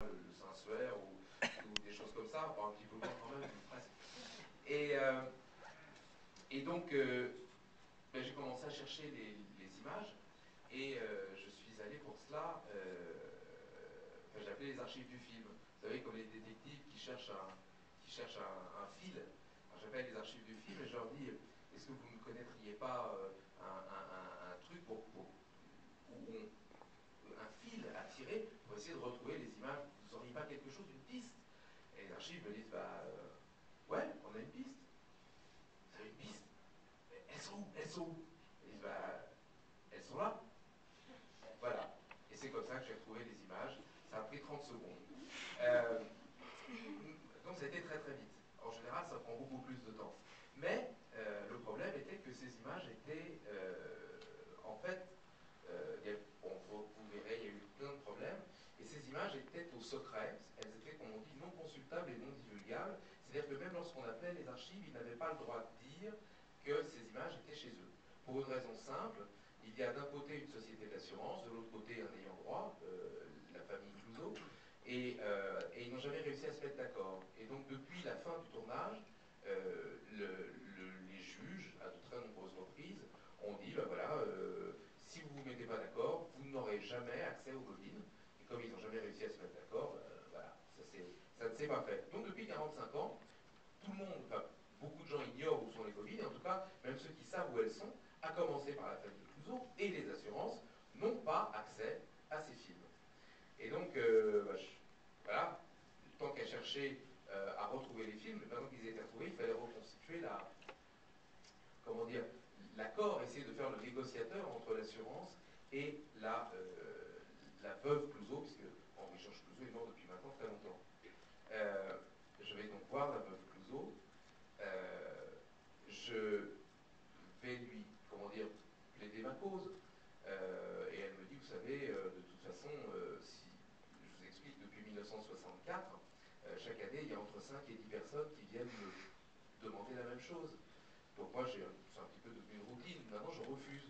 le Saint-Suaire ou des choses comme ça, enfin, un petit peu moins quand même, presque. Et donc, ben, j'ai commencé à chercher les images et je suis allé pour cela, enfin, j'ai appelé les archives du film. Vous savez, comme les détectives qui cherchent un fil. Alors j'appelle les archives du film et je leur dis, est-ce que vous ne connaîtriez pas un truc un fil à tirer pour essayer de retrouver les images? Vous n'auriez pas quelque chose, une piste? Et les archives me disent, bah ouais, on a une piste. Vous avez une piste? Mais elles sont où? Elles sont où? Ils disent, bah elles sont là. Voilà. Et c'est comme ça que j'ai retrouvé les images. Ça a pris 30 secondes. Euh, donc ça a été très très vite. En général, ça prend beaucoup plus de temps. Mais le problème était que ces images étaient, en fait, bon, vous verrez, il y a eu plein de problèmes. Et ces images étaient au secret. Elles étaient, comme on dit, non consultables et non divulgables. C'est-à-dire que même lorsqu'on appelait les archives, ils n'avaient pas le droit de dire que ces images étaient chez eux. Pour une raison simple, il y a d'un côté une société d'assurance, de l'autre côté un ayant droit, la famille Clouseau, et ils n'ont jamais réussi à se mettre d'accord. Et donc depuis la fin du tournage, les juges, à de très nombreuses reprises, ont dit, ben voilà, si vous ne vous mettez pas d'accord, vous n'aurez jamais accès aux bobines. Et comme ils n'ont jamais réussi à se mettre d'accord, voilà, ça ne s'est pas fait. Donc depuis 45 ans, tout le monde, enfin, beaucoup de gens ignorent où sont les bobines, et en tout cas, même ceux qui savent où elles sont, à commencer par la famille Clouseau et les assurances, n'ont pas accès à ces films. Et donc, voilà, tant qu'à chercher à retrouver les films, maintenant qu'ils étaient retrouvés, il fallait reconstituer comment dire, l'accord, essayer de faire le négociateur entre l'assurance et la veuve Clouseau, puisque Henri-Georges Clouseau est mort depuis maintenant très longtemps. Je vais donc voir la veuve Clouseau. Je vais lui, comment dire, plaider ma cause. Et elle me dit, vous savez, de toute façon, si je vous explique, depuis 1964, chaque année, il y a entre 5 et 10 personnes qui viennent me demander la même chose. Donc moi, c'est un petit peu devenu une routine. Maintenant, je refuse.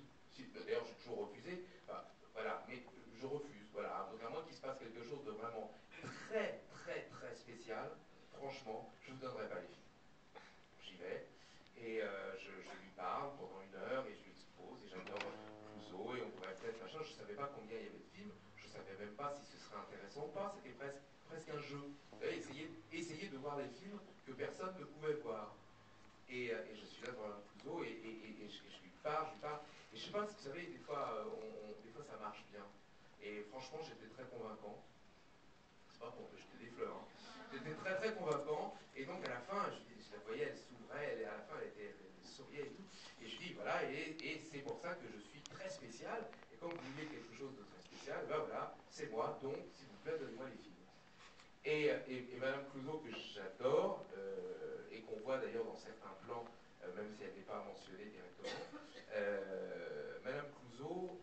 D'ailleurs, j'ai toujours refusé. Enfin, voilà, mais je refuse. Voilà. Donc à moins qu'il se passe quelque chose de vraiment très, très, très spécial, franchement, je ne vous donnerai pas les films. J'y vais. Et je lui parle pendant 1 heure et je lui expose. Et j'adore Clouseau et on pourrait peut-être machin. Je ne savais pas combien il y avait de films. Je ne savais même pas si ce serait intéressant ou pas. C'était presque un jeu. Vous savez, essayer de voir des films que personne ne pouvait voir. Et je suis là devant un Clouseau et je lui parle, Et je sais pas, vous savez, des fois, des fois ça marche bien. Et franchement, j'étais très convaincant. C'est pas pour me jeter des fleurs. Hein. J'étais très très convaincant. Et donc à la fin, je la voyais, elle s'ouvrait, à la fin elle souriait et tout. Et je dis, voilà, et c'est pour ça que je suis très spécial. Et comme vous voulez quelque chose de très spécial, ben voilà, c'est moi. Donc, s'il vous plaît, donnez-moi les films. Et Madame Clouseau, que j'adore, et qu'on voit d'ailleurs dans certains plans, même si elle n'est pas mentionnée directement, Madame Clouseau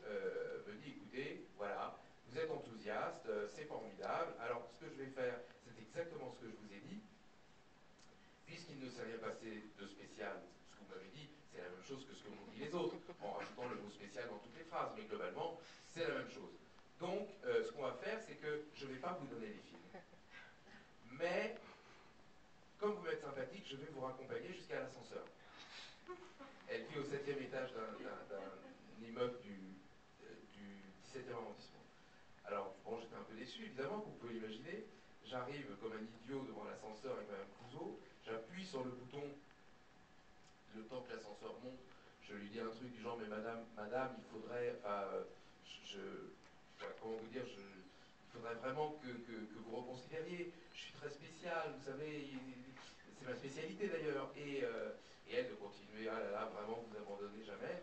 me dit, écoutez, voilà, vous êtes enthousiaste, c'est formidable, alors ce que je vais faire, c'est exactement ce que je vous ai dit, puisqu'il ne s'est rien passé de spécial, ce que vous m'avez dit, c'est la même chose que ce que m'ont dit les autres, en rajoutant le mot spécial dans toutes les phrases, mais globalement, c'est la même chose. Donc, ce qu'on va faire, c'est que je ne vais pas vous donner les films. Mais, comme vous m'êtes sympathique, je vais vous raccompagner jusqu'à l'ascenseur. Elle vit au 7e étage d'un immeuble du 17e arrondissement. Alors, bon, j'étais un peu déçu, évidemment, vous pouvez l'imaginer. J'arrive comme un idiot devant l'ascenseur avec Mme Clouseau, j'appuie sur le bouton, le temps que l'ascenseur monte, je lui dis un truc du genre, mais madame, il faudrait, enfin, comment vous dire, il faudrait vraiment que vous reconsidériez. Je suis très spécial, vous savez, c'est ma spécialité d'ailleurs. Et elle de continuer, ah là là, vraiment, vous abandonnez jamais.